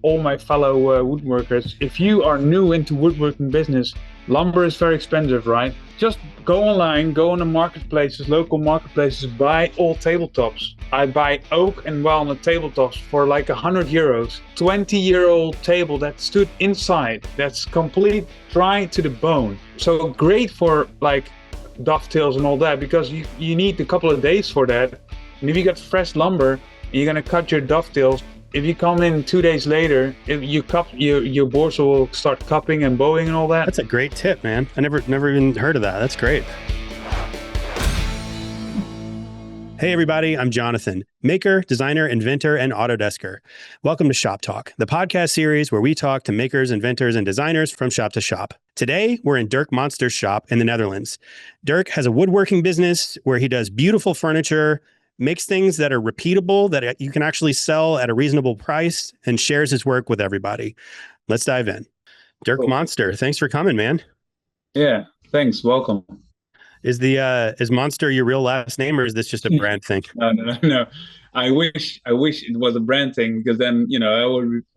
all my fellow woodworkers. If you are new into woodworking business, lumber is very expensive, right? Just go online, go on the marketplaces, local marketplaces, buy old tabletops. I buy oak and walnut tabletops for like €100. 20-year-old table that stood inside, that's complete dry to the bone. So great for like dovetails and all that, because you need a couple of days for that. And if you got fresh lumber, you're gonna cut your dovetails. If you come in 2 days later, if you cup your boards will start cupping and bowing and all that. That's a great tip, man. I never even heard of that. That's great. Hey everybody, I'm Jonathan, maker, designer, inventor, and Autodesker. Welcome to Shop Talk, the podcast series where we talk to makers, inventors, and designers from shop to shop. Today, we're in Dirk Monster's shop in the Netherlands. Dirk has a woodworking business where he does beautiful furniture, makes things that are repeatable, that you can actually sell at a reasonable price, and shares his work with everybody. Let's dive in. Dirk Cool. Monster, thanks for coming, man. Yeah, thanks. Welcome. Is Monster your real last name, or is this just a brand thing? No. I wish it was a brand thing, because then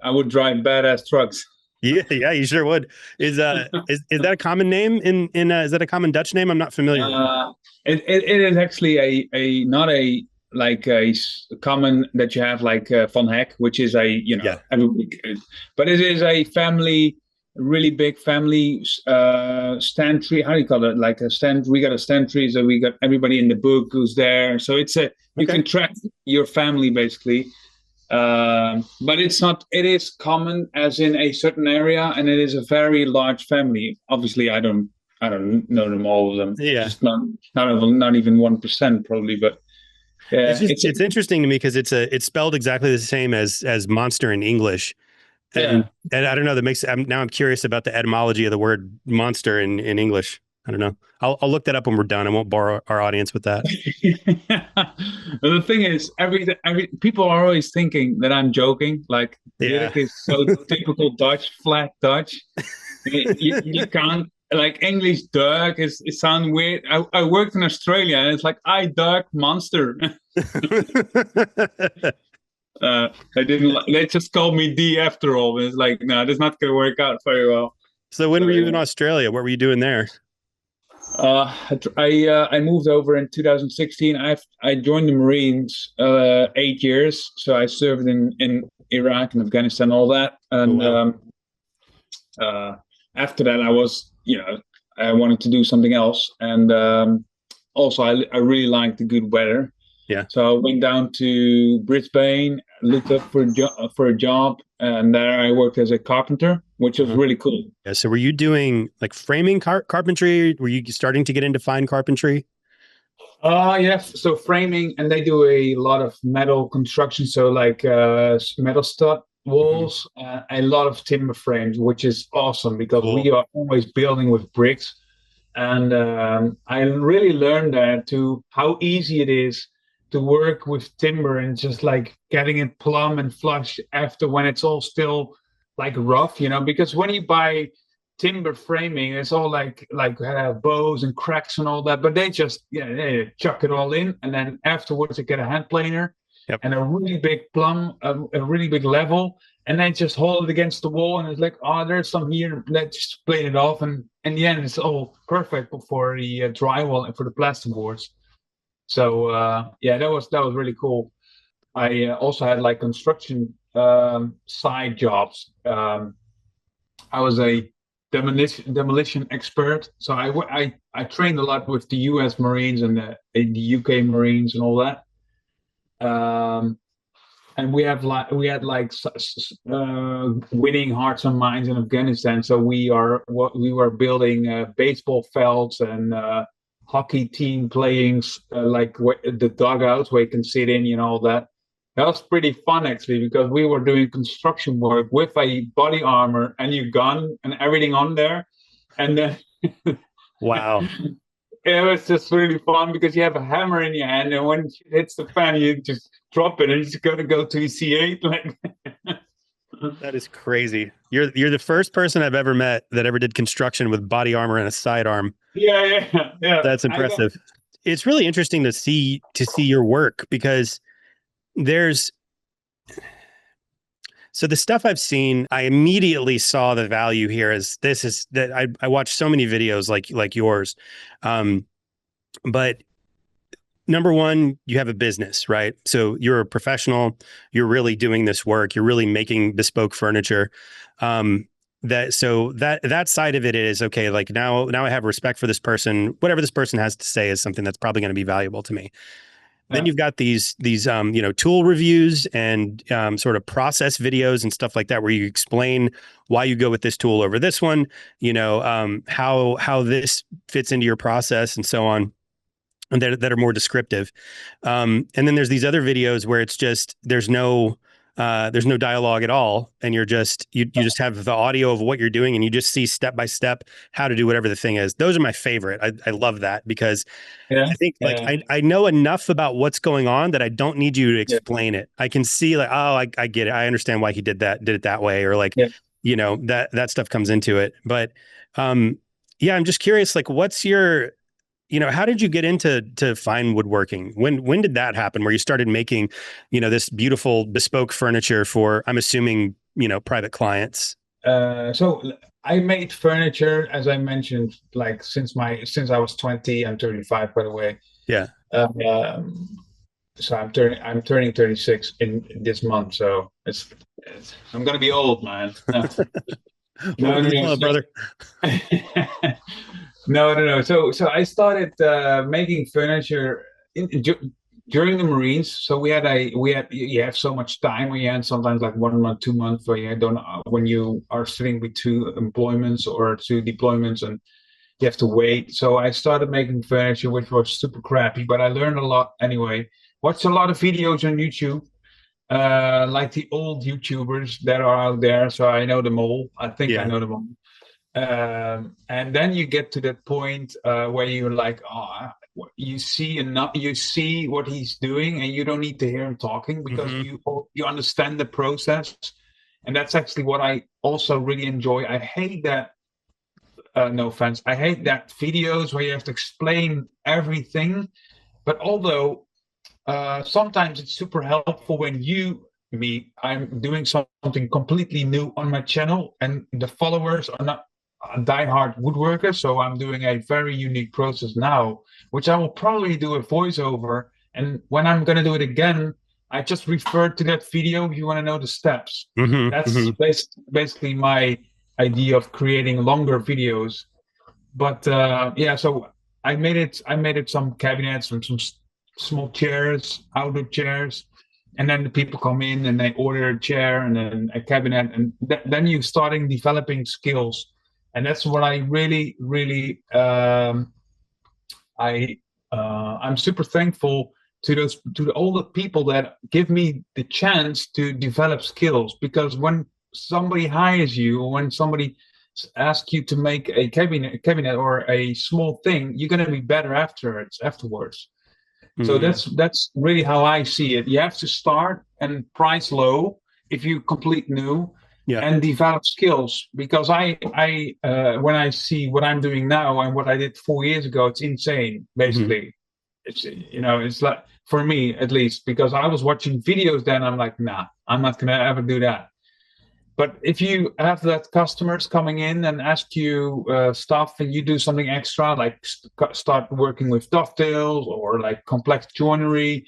I would drive badass trucks. Yeah, you sure would. Is that a common name in is that a common Dutch name? I'm not familiar with. It is actually a not a like a common that you have like Van Heck, which is but it is a family, really big family stand tree. How do you call it? Like a stand. We got a stand tree, so we got everybody in the book who's there. So you can track your family basically. But it's not. It is common as in a certain area, and it is a very large family. Obviously, I don't know them all of them. Yeah, just not even 1% probably. But yeah, it's interesting to me because it's spelled exactly the same as monster in English. And I don't know, I'm curious about the etymology of the word monster in English. I don't know. I'll look that up when we're done. I won't bore our audience with that. Well, the thing is, every people are always thinking that I'm joking. Like, Dirk is so typical Dutch, flat Dutch. You can't, like, English Dirk it sounds weird. I worked in Australia, and it's like, I Dirk Monster. They just called me D after all. And it's like, no, that's not going to work out very well. So when were you in Australia? What were you doing there? I moved over in 2016. I joined the Marines 8 years. So I served in Iraq and Afghanistan, all that. And after that, I wanted to do something else. And also, I really liked the good weather. Yeah. So I went down to Brisbane, looked up for a job, and there I worked as a carpenter, which was really cool. Yeah. So were you doing like framing carpentry? Were you starting to get into fine carpentry? Yes. So framing, and they do a lot of metal construction. So like metal stud walls, a lot of timber frames, which is awesome because we are always building with bricks. And I really learned that how easy it is to work with timber and just like getting it plumb and flush after when it's all still like rough, because when you buy timber framing, it's all like bows and cracks and all that, but they just they chuck it all in, and then afterwards they get a hand planer and a really big plumb, a really big level, and then just hold it against the wall, and it's like, oh, there's some here, let's just plane it off, and in the end it's all perfect for the drywall and for the plasterboards. So that was really cool. I also had like construction side jobs. I was a demolition expert, so I trained a lot with the U.S. Marines and the UK Marines and all that. And we had winning hearts and minds in Afghanistan. So we were building baseball fields and hockey team playing like the dugouts where you can sit in, all that. That was pretty fun actually, because we were doing construction work with a body armor and your gun and everything on there. And then wow. It was just really fun because you have a hammer in your hand, and when it hits the fan, you just drop it and you just got to go to C8. Like that is crazy. You're the first person I've ever met that ever did construction with body armor and a sidearm. Yeah. That's impressive. It's really interesting to see your work because So the stuff I've seen, I immediately saw the value here. I watched so many videos like yours, but number one, you have a business, right? So you're a professional. You're really doing this work. You're really making bespoke furniture. That side of it is okay. Like now I have respect for this person. Whatever this person has to say is something that's probably going to be valuable to me. Then you've got these tool reviews and sort of process videos and stuff like that, where you explain why you go with this tool over this one, how this fits into your process and so on, and that are more descriptive. And then there's these other videos where it's just there's no dialogue at all, and you just have the audio of what you're doing, and you just see step by step how to do whatever the thing is. Those are my favorite. I love that because I think I know enough about what's going on that I don't need you to explain it. I can see like, oh, I get it. I understand why he did it that way, or like, that stuff comes into it. But I'm just curious, like, what's your how did you get into fine woodworking? When did that happen? Where you started making, this beautiful bespoke furniture for, I'm assuming, private clients? So I made furniture, as I mentioned, like since I was 20. I'm 35, by the way. Yeah. So I'm turning 36 in this month. So I'm gonna be old, man. No, brother. No. So I started making furniture during the Marines. So you have so much time when you had sometimes like 1 month, 2 months where you don't when you are sitting with two employments or two deployments and you have to wait. So I started making furniture, which was super crappy, but I learned a lot anyway. Watched a lot of videos on YouTube, like the old YouTubers that are out there. So I know them all. I think I know them all. And then you get to that point where you're like, you see what he's doing, and you don't need to hear him talking because you understand the process. And that's actually what I also really enjoy. I hate that. No offense. I hate that videos where you have to explain everything. But although sometimes it's super helpful when I'm doing something completely new on my channel, and the followers are not diehard woodworkers. So I'm doing a very unique process now, which I will probably do a voiceover. And when I'm going to do it again, I just refer to that video if you want to know the steps. That's basically my idea of creating longer videos. But so I made it some cabinets and some small chairs, outdoor chairs, and then the people come in and they order a chair and then a cabinet, and then you're starting developing skills. And that's what I really I'm super thankful to all the people that give me the chance to develop skills, because when somebody hires you, or when somebody asks you to make a cabinet or a small thing, you're going to be better afterwards. So that's really how I see it. You have to start and price low if you complete new, and develop skills. Because I when I see what I'm doing now and what I did 4 years ago, it's insane. Basically, it's like, for me at least, because I was watching videos then, I'm like, nah, I'm not gonna ever do that. But if you have that customers coming in and ask you stuff, and you do something extra, like start working with dovetails or like complex joinery,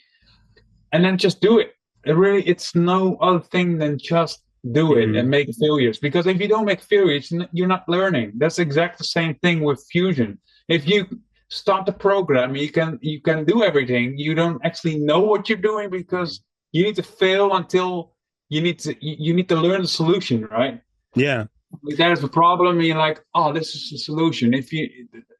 and then just do it. It's no other thing than just do it and make failures. Because if you don't make failures, you're not learning. That's exactly the same thing with Fusion. If you start the program, you can do everything. You don't actually know what you're doing, because you need to fail until you need to learn the solution, right? Yeah. If there's a problem, and you're like, oh, this is the solution.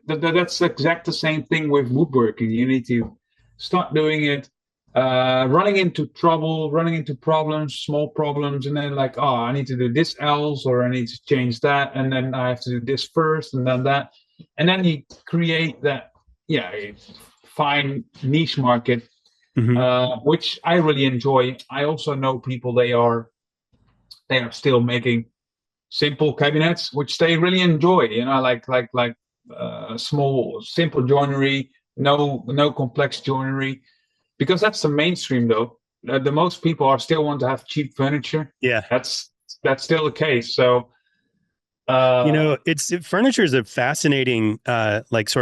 That's exact the same thing with woodworking. You need to start doing it, running into problems, small problems, and then like, oh, I need to do this else, or I need to change that, and then I have to do this first, and then that, and then you create that, fine niche market. Which I really enjoy. I also know people, they are still making simple cabinets, which they really enjoy. Like small, simple joinery, no complex joinery, because that's the mainstream though. the most people are still want to have cheap furniture. Yeah. That's still the case. So, uh, Furniture is a fascinating, it's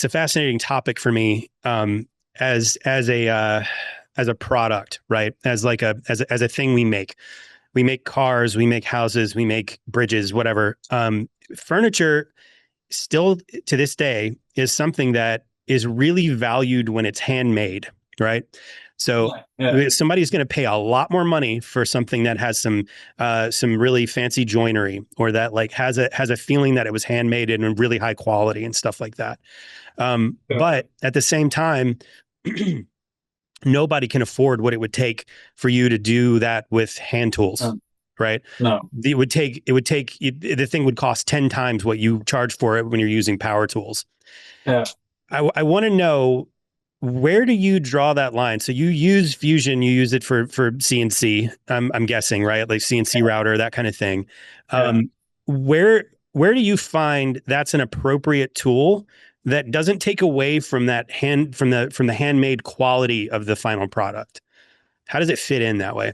a fascinating topic for me, as a product, right? As a thing we make cars, we make houses, we make bridges, whatever. Furniture still to this day is something that is really valued when it's handmade, right? So somebody's going to pay a lot more money for something that has some really fancy joinery, or that like has a feeling that it was handmade and really high quality and stuff like that. But at the same time, nobody can afford what it would take for you to do that with hand tools, right? No. The thing would cost 10 times what you charge for it when you're using power tools. Yeah. I want to know, where do you draw that line? So you use Fusion, you use it for CNC, I'm guessing, right? Like CNC router, that kind of thing. Where do you find that's an appropriate tool that doesn't take away from that from the handmade quality of the final product? How does it fit in that way?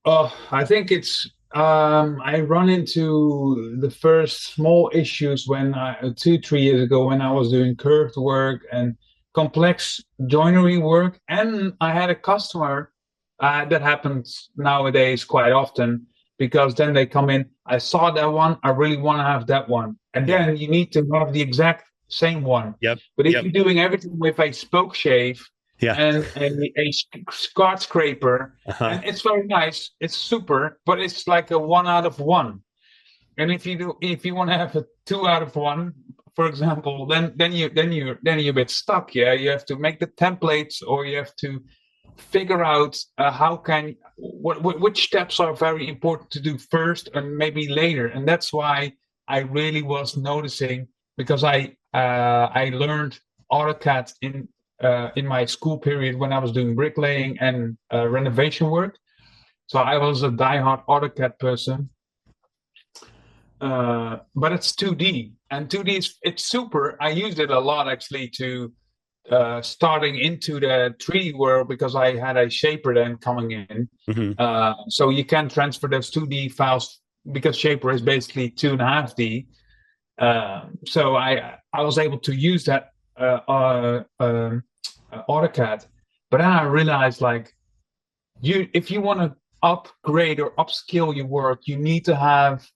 I think it's I run into the first small issues when 2-3 years ago, when I was doing curved work and complex joinery work, and I had a customer that happens nowadays quite often, because then they come in, I saw that one, I really want to have that one, and then you need to have the exact same one. But if you're doing everything with a spoke shave and a scotch scraper, and it's very nice, it's super, but it's like a 1 out of 1. And if you want to have a 2 out of 1, for example, then you're a bit stuck. You have to make the templates, or you have to figure out which steps are very important to do first and maybe later. And that's why I really was noticing, because I learned AutoCAD in my school period when I was doing bricklaying and renovation work. So I was a diehard AutoCAD person. But it's 2D, and 2D it's super. I used it a lot actually to starting into the 3D world, because I had a shaper then coming in. So you can transfer those 2D files, because shaper is basically 2.5D. So I was able to use that AutoCAD, but then I realized, like, if you want to upgrade or upskill your work, you need to have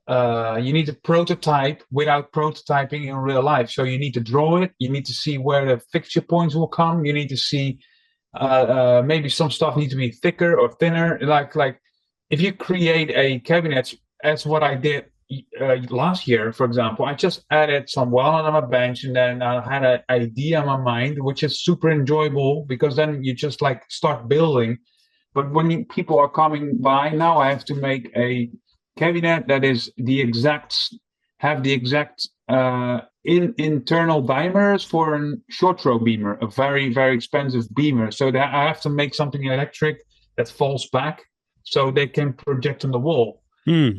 you need to prototype without prototyping in real life. So you need to draw it. You need to see where the fixture points will come. You need to see maybe some stuff needs to be thicker or thinner. Like if you create a cabinet, as what I did last year, for example, I just added some walnut on my bench, and then I had an idea in my mind, which is super enjoyable, because then you just like start building. But when people are coming by, now I have to make a cabinet that is have the exact internal beamers for a short throw beamer, a very, very expensive beamer. So that I have to make something electric that falls back so they can project on the wall.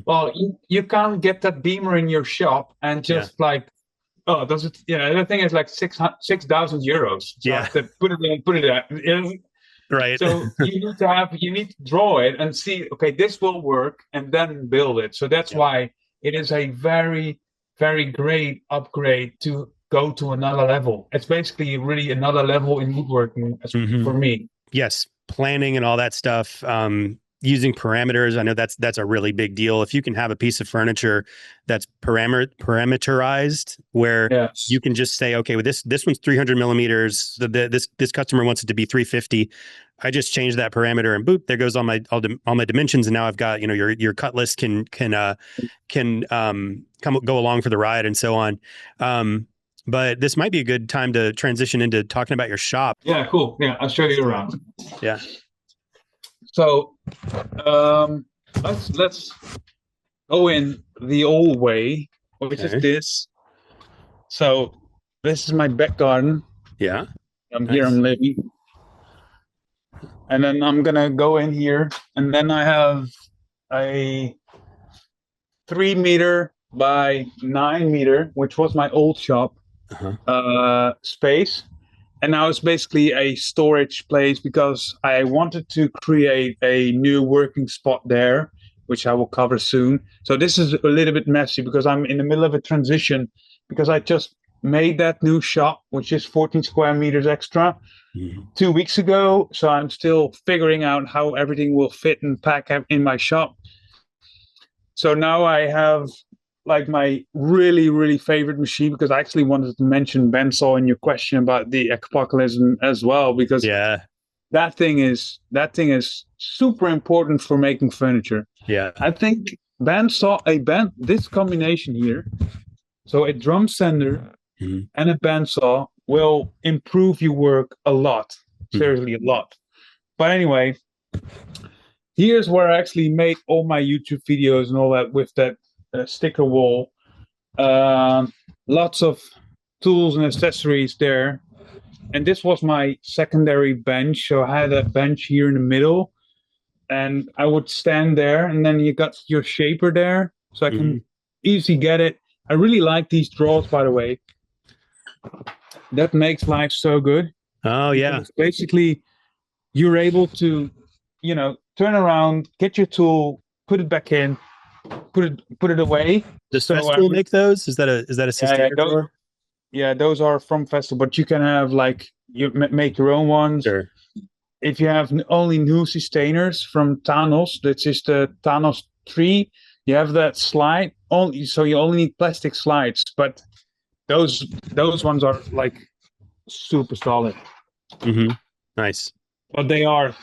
Well, you can't get that beamer in your shop and just does it? Yeah, the thing is like 6,000 euros. So I have to put it in. Right. So you need to draw it and see, okay, this will work, and then build it. So that's why it is a very, very great upgrade to go to another level. It's basically really another level in woodworking for me. Yes, planning and all that stuff. Using parameters, I know that's a really big deal. If you can have a piece of furniture that's parameterized, where you can just say, okay, well, this one's 300 millimeters. This customer wants it to be 350. I just changed that parameter, and boop, there goes all my dimensions, and now I've got, your cut list can go along for the ride, and so on. But this might be a good time to transition into talking about your shop. Yeah, cool. Yeah, I'll show you around. Yeah. So let's go in the old way, which is this. So this is my back garden. Yeah. Here I'm living. And then I'm gonna go in here, and then I have a 3 meter by 9 meter, which was my old shop space. And now it's basically a storage place because I wanted to create a new working spot there, which I will cover soon. So this is a little bit messy because I'm in the middle of a transition because I just made that new shop, which is 14 square meters extra 2 weeks ago. So I'm still figuring out how everything will fit and pack in my shop. So now I have like my really, really favorite machine, because I actually wanted to mention bandsaw in your question about the apocalypse as well, because that thing is super important for making furniture. Yeah. I think this combination here, so a drum sander and a bandsaw, will improve your work a lot. Seriously, a lot. But anyway, here's where I actually made all my YouTube videos and all that with that sticker wall. Lots of tools and accessories there. And this was my secondary bench. So I had a bench here in the middle, and I would stand there, and then you got your shaper there, so I can easily get it. I really like these drawers, by the way. That makes life so good. Oh, yeah. Basically, you're able to, turn around, get your tool, put it back in, put it away. Does Festool make those? Is that a system drawer? Yeah, those are from Festool, but you can have you make your own ones. Sure. If you have only new sustainers from Thanos, that's just the Thanos 3, you have that slide only, so you only need plastic slides, but those ones are like super solid. Nice. But they are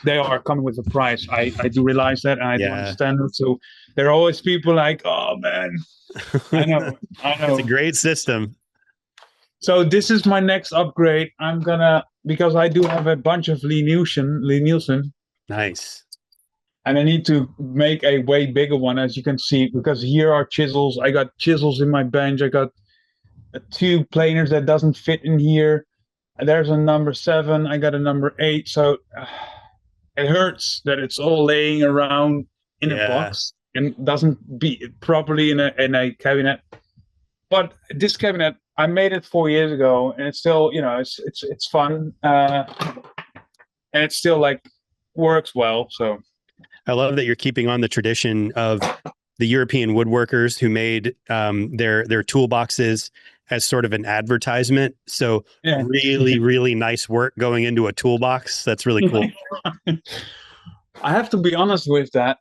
coming with a price. I do realize that, and I do understand it. So there are always people like, oh man, I know. It's a great system. So this is my next upgrade. I'm gonna, because I do have a bunch of Lee Nielsen. Nice. And I need to make a way bigger one, as you can see, because here are chisels. I got chisels in my bench. I got 2 planers that doesn't fit in here. There's a number 7. I got a number 8. So it hurts that it's all laying around in a box and doesn't be properly in a cabinet. But this cabinet, I made it 4 years ago, and it's still, it's fun, and it still works well. So I love that you're keeping on the tradition of the European woodworkers who made their toolboxes as sort of an advertisement. So really, really nice work going into a toolbox. That's really cool. I have to be honest with that.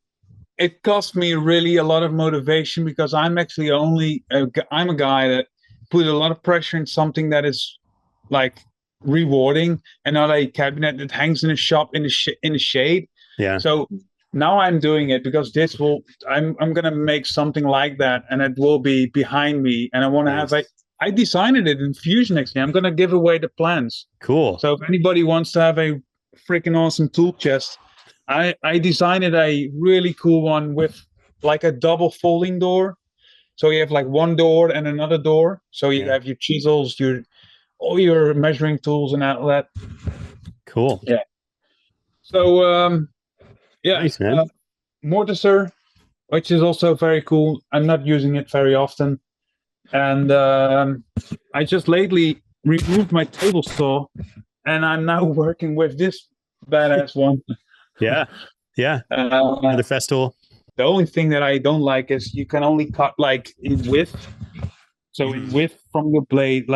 It cost me really a lot of motivation, because I'm actually I'm a guy that put a lot of pressure in something that is rewarding, and not a cabinet that hangs in a shop in the shade. Yeah. So now I'm doing it because I'm going to make something like that, and it will be behind me. And I want to have I designed it in Fusion, actually. I'm going to give away the plans. Cool. So if anybody wants to have a freaking awesome tool chest, I designed a really cool one with a double folding door. So you have one door and another door. So you have your chisels, all your measuring tools and all that. Cool. Yeah. So, nice, man. Mortiser, which is also very cool. I'm not using it very often. And I just lately removed my table saw, and I'm now working with this badass one. Yeah. Another Festool. The only thing that I don't like is you can only cut in width. So in width from the blade,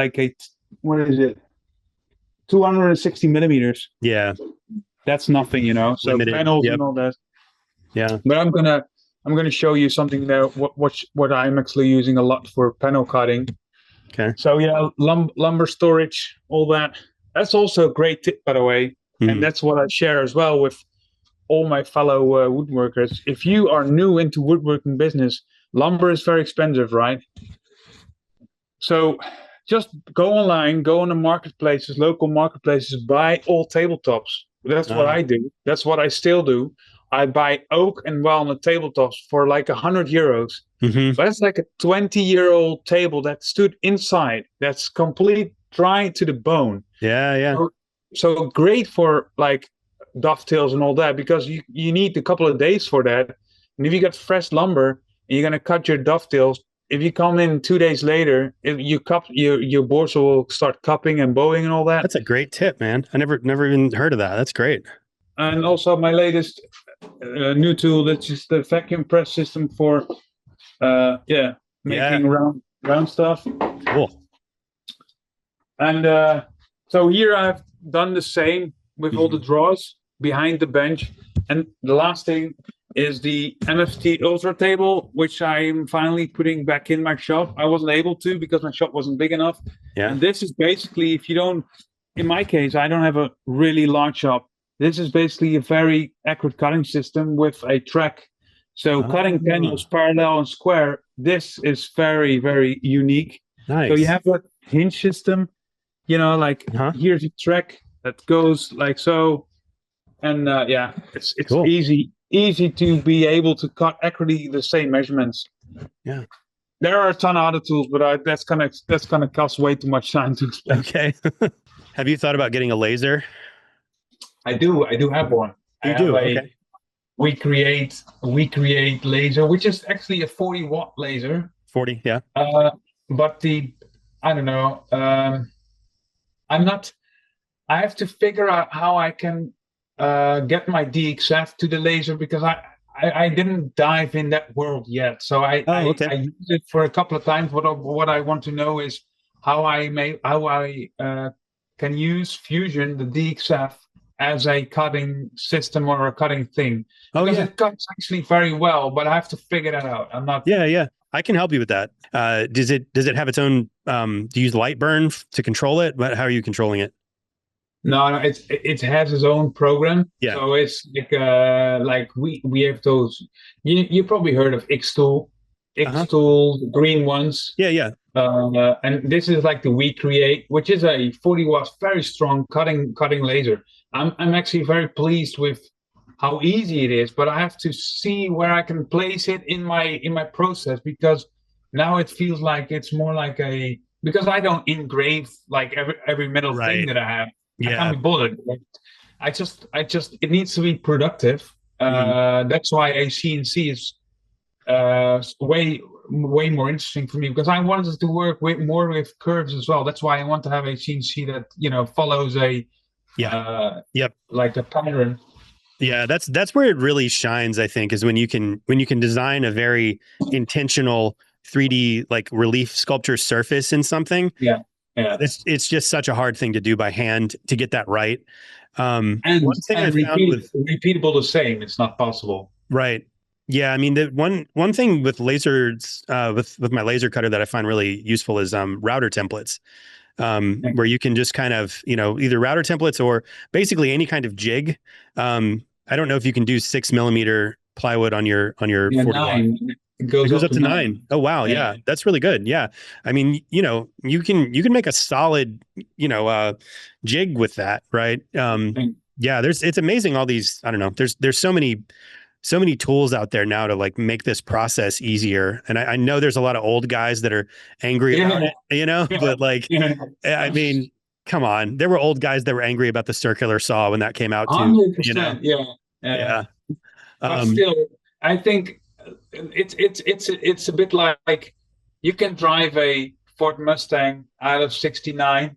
what is it? 260 millimeters. Yeah. That's nothing, So limited. Panels and all that. Yeah. But I'm gonna show you something there. What I'm actually using a lot for panel cutting. Okay. So lumber storage, all that. That's also a great tip, by the way, and that's what I share as well with all my fellow woodworkers. If you are new into woodworking business, lumber is very expensive, right? So just go online, go on the marketplaces, local marketplaces, buy all tabletops. That's what I do. That's what I still do. I buy oak and walnut tabletops for €100. But it's like a 20-year-old table that stood inside. That's complete dry to the bone. Yeah. So great for dovetails and all that, because you need a couple of days for that. And if you got fresh lumber and you're going to cut your dovetails, if you come in 2 days later, if you cup your boards will start cupping and bowing and all that. That's a great tip, man. I never even heard of that. That's great. And also my latest new tool, that's just the vacuum press system for making round stuff. Cool. And so here I've done the same with all the drawers behind the bench. And the last thing is the MFT Ultra table, which I'm finally putting back in my shop. I wasn't able to because my shop wasn't big enough. Yeah. And this is basically, if you don't, in my case, I don't have a really large shop. This is basically a very accurate cutting system with a track. So cutting panels parallel and square, this is very, very unique. Nice. So you have that hinge system, here's a track that goes like so. And it's cool. Easy to be able to cut accurately the same measurements. Yeah. There are a ton of other tools, but that's gonna cost way too much time to explain. Okay. Have you thought about getting a laser? I do have one. Okay. We create laser, which is actually a 40-watt laser. 40, yeah. But I don't know. I have to figure out how I can get my DXF to the laser, because I didn't dive in that world yet. So I used it for a couple of times. What I want to know is how I can use Fusion, the DXF, as a cutting system or a cutting thing. Because it cuts actually very well, but I have to figure that out. I'm not. Yeah. I can help you with that. Does it have its own? Do you use Lightburn to control it? How are you controlling it? No, it has its own program. Yeah. So it's like we have those. You probably heard of Xtool, the green ones. Yeah. And this is like the We Create, which is a 40 watts, very strong cutting laser. I'm actually very pleased with how easy it is, but I have to see where I can place it in my process, because now it feels like it's more like because I don't engrave like every metal thing that I have. Yeah. I can't be bothered. I just it needs to be productive. That's why a CNC is way more interesting for me, because I wanted to work more with curves as well. That's why I want to have a CNC that follows like a pattern. Yeah, that's where it really shines, I think, is when you can design a very intentional 3D like relief sculpture surface in something. Yeah. It's just such a hard thing to do by hand to get that right. And one thing I found with repeatable the same, it's not possible. Right. Yeah. I mean, the one thing with lasers, with my laser cutter that I find really useful is router templates, where you can just kind of, either router templates or basically any kind of jig. I don't know if you can do 6 millimeter plywood on your 40 watt. It goes up to 9. Oh, wow. Yeah. That's really good. Yeah. I mean, you can make a solid, jig with that. Right. Yeah. It's amazing. All these, I don't know, there's so many tools out there now to like make this process easier. And I know there's a lot of old guys that are angry about it, but like, I mean, come on, there were old guys that were angry about the circular saw when that came out too. 100%, Yeah. But still, I think it's a bit like you can drive a Ford Mustang out of 69.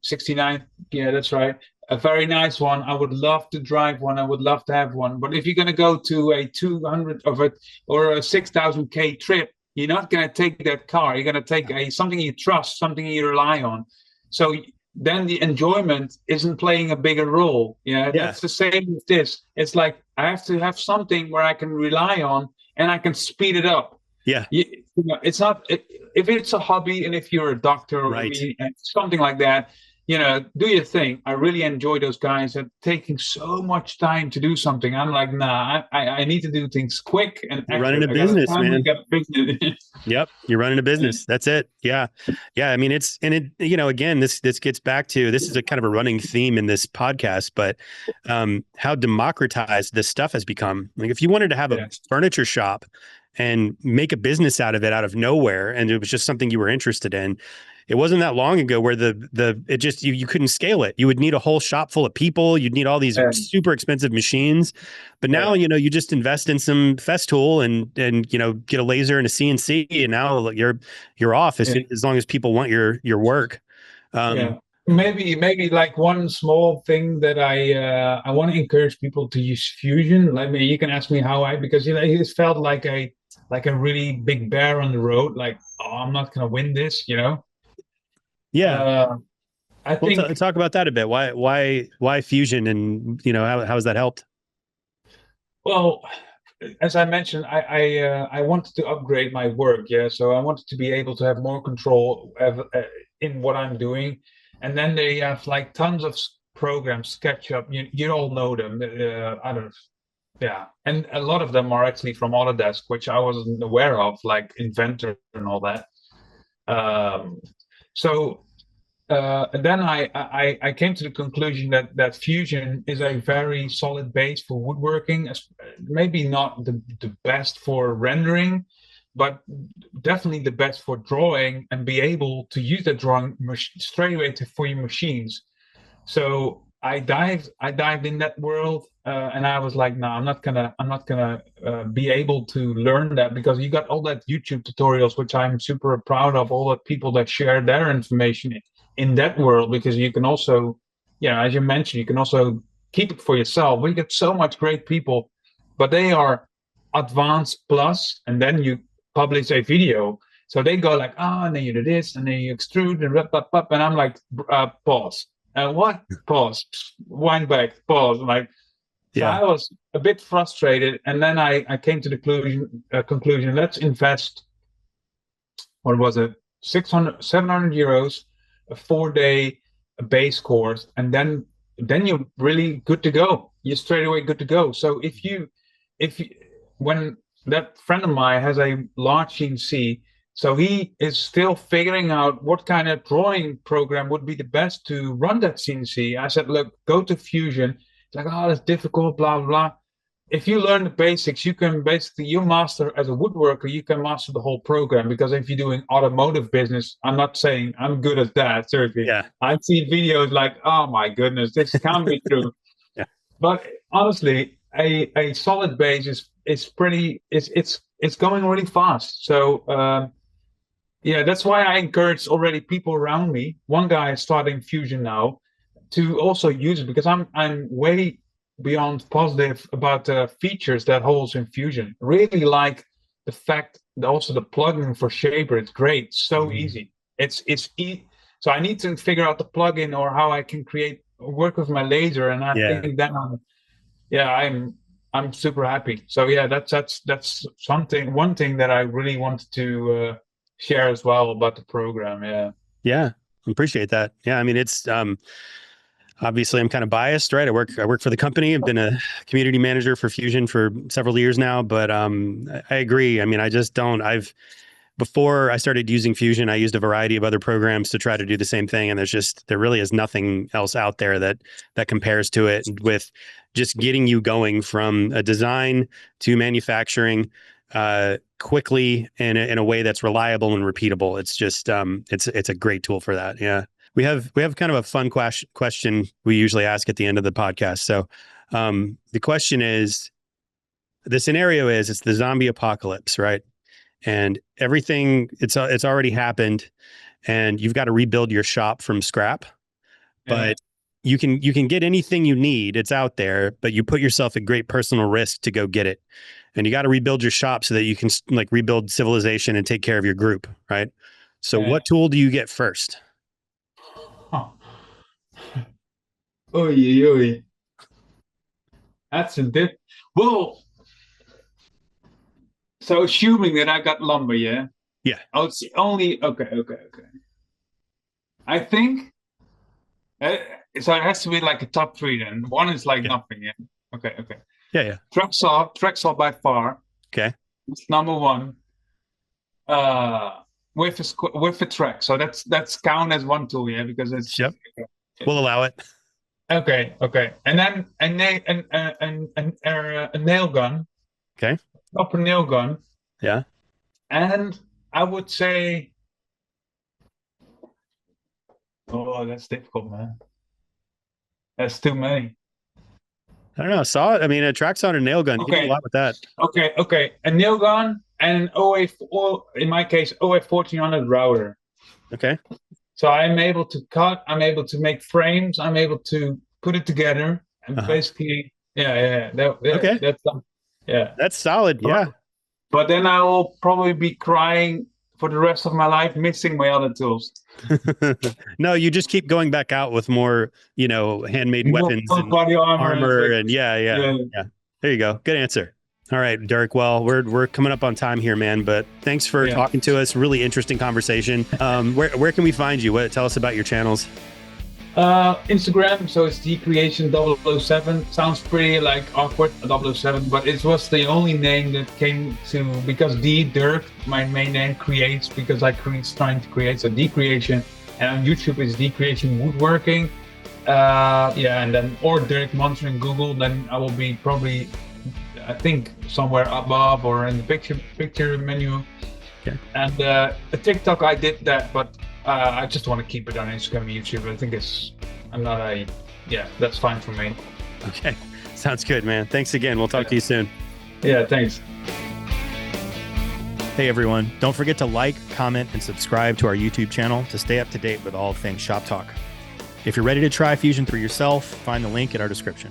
Yeah, that's right. A very nice one. I would love to drive one. I would love to have one. But if you're going to go to a 200 of it or a 6,000K trip, you're not going to take that car. You're going to take something you trust, something you rely on. So then the enjoyment isn't playing a bigger role. That's the same with this. It's like I have to have something where I can rely on and I can speed it up. Yeah. It's not if it's a hobby and if you're a doctor or something like that. Do your thing. I really enjoy those guys that taking so much time to do something. I'm like, nah, I need to do things quick and you're running a business, man. Yep. You're running a business. That's it. Yeah. Yeah. I mean, again, this gets back to, this is a kind of a running theme in this podcast, but how democratized this stuff has become. Like if you wanted to have a furniture shop, and make a business out of it out of nowhere. And it was just something you were interested in. It wasn't that long ago where it just, you couldn't scale it. You would need a whole shop full of people. You'd need all these super expensive machines. But now, you just invest in some Festool and, get a laser and a CNC, and now you're off as long as people want your work. Maybe like one small thing that I want to encourage people to use Fusion. Like, you can ask me because it felt like a really big bear on the road. Like, oh, I'm not gonna win this. Yeah. I think talk about that a bit. Why Fusion, and how has that helped? Well, as I mentioned, I wanted to upgrade my work. Yeah, so I wanted to be able to have more control in what I'm doing. And then they have like tons of programs, SketchUp. You all know them. I don't know. Yeah, and a lot of them are actually from Autodesk, which I wasn't aware of, like Inventor and all that. So and then I came to the conclusion that Fusion is a very solid base for woodworking. Maybe not the best for rendering, but definitely the best for drawing, and be able to use that drawing straight away for your machines. So I dived in that world, and I was like, no, I'm not gonna be able to learn that, because you got all that YouTube tutorials, which I'm super proud of, all the people that share their information in that world, because you can also, as you mentioned, you can also keep it for yourself. We get so much great people, but they are advanced plus, and then you publish a video. So they go like, and then you do this, and then you extrude and and I'm like, pause. What? Pause. Wind back. Pause. So I was a bit frustrated, and then I came to the conclusion. Let's invest. What was it? 700 euros, a 4-day base course, and then you're really good to go. You're straight away good to go. So when that friend of mine has a large CNC, so he is still figuring out what kind of drawing program would be the best to run that CNC. I said, look, go to Fusion. It's like, oh, that's difficult, blah, blah, blah. If you learn the basics, you master as a woodworker, you can master the whole program. Because if you're doing automotive business, I'm not saying I'm good at that, certainly. Yeah. I've seen videos like, oh my goodness, this can't be true. Yeah. But honestly, a solid base is pretty, it's going really fast. So, that's why I encourage already people around me. One guy is starting Fusion now to also use it, because I'm way beyond positive about the features that holds in Fusion. Really like the fact that also the plugin for Shaper, it's great, so easy. So I need to figure out the plugin or how I can work with my laser, and I think then I'm super happy. So that's one thing that I really wanted to share as well about the program. Yeah, appreciate that. Yeah, I mean, it's obviously I'm kind of biased, right? I work for the company. I've been a community manager for Fusion for several years now, but I agree. I mean, before I started using Fusion, I used a variety of other programs to try to do the same thing. And there really is nothing else out there that compares to it, with just getting you going from a design to manufacturing quickly in a way that's reliable and repeatable. It's just it's a great tool for that. Yeah. We have kind of a fun question we usually ask at the end of the podcast. So the question is, the scenario is, it's the zombie apocalypse, right? And everything, it's already happened, and you've got to rebuild your shop from scrap. But you can get anything you need. It's out there, but you put yourself at great personal risk to go get it. And you got to rebuild your shop so that you can rebuild civilization and take care of your group, right? So what tool do you get first? Oy. That's well. So assuming that I got lumber, yeah? Yeah. Oh, it's only, okay. I think, so it has to be like a top 3 then. One is like nothing, yeah? Okay. Yeah. Track saw by far. Okay. It's number 1. With a track. So that's count as one tool, yeah? Because it's... Yep. Okay. We'll allow it. Okay. And then a nail gun. Okay. Upper nail gun. Yeah. And I would say, oh, that's difficult, man. That's too many. I don't know. Saw it. I mean, a track saw and a nail gun. You can do a Okay, lot with that. okay. A nail gun and an OA4, in my case, OA 1400 router. Okay. So I'm able to cut, I'm able to make frames, I'm able to put it together, and basically, Okay. That's solid. Yeah. But then I will probably be crying for the rest of my life, missing my other tools. No, you just keep going back out with more, handmade weapons and body armor like, and yeah. There you go. Good answer. All right, Dirk. Well, we're coming up on time here, man. But thanks for talking to us. Really interesting conversation. Where can we find you? Tell us about your channels. Instagram, so it's dcreation007. Sounds pretty like awkward, 007, but it was the only name that came to, because Dirk, my main name, creates, because I trying to create, so dcreation. And on YouTube it's dcreation woodworking. And then, or Dirk Monster in Google, then I will be probably, I think, somewhere above or in the picture menu. Okay. And the TikTok, I did that, but I just want to keep it on Instagram and YouTube. I think that's fine for me. Okay. Sounds good, man. Thanks again. We'll talk to you soon. Yeah, thanks. Hey, everyone. Don't forget to like, comment, and subscribe to our YouTube channel to stay up to date with all things Shop Talk. If you're ready to try Fusion 3 yourself, find the link in our description.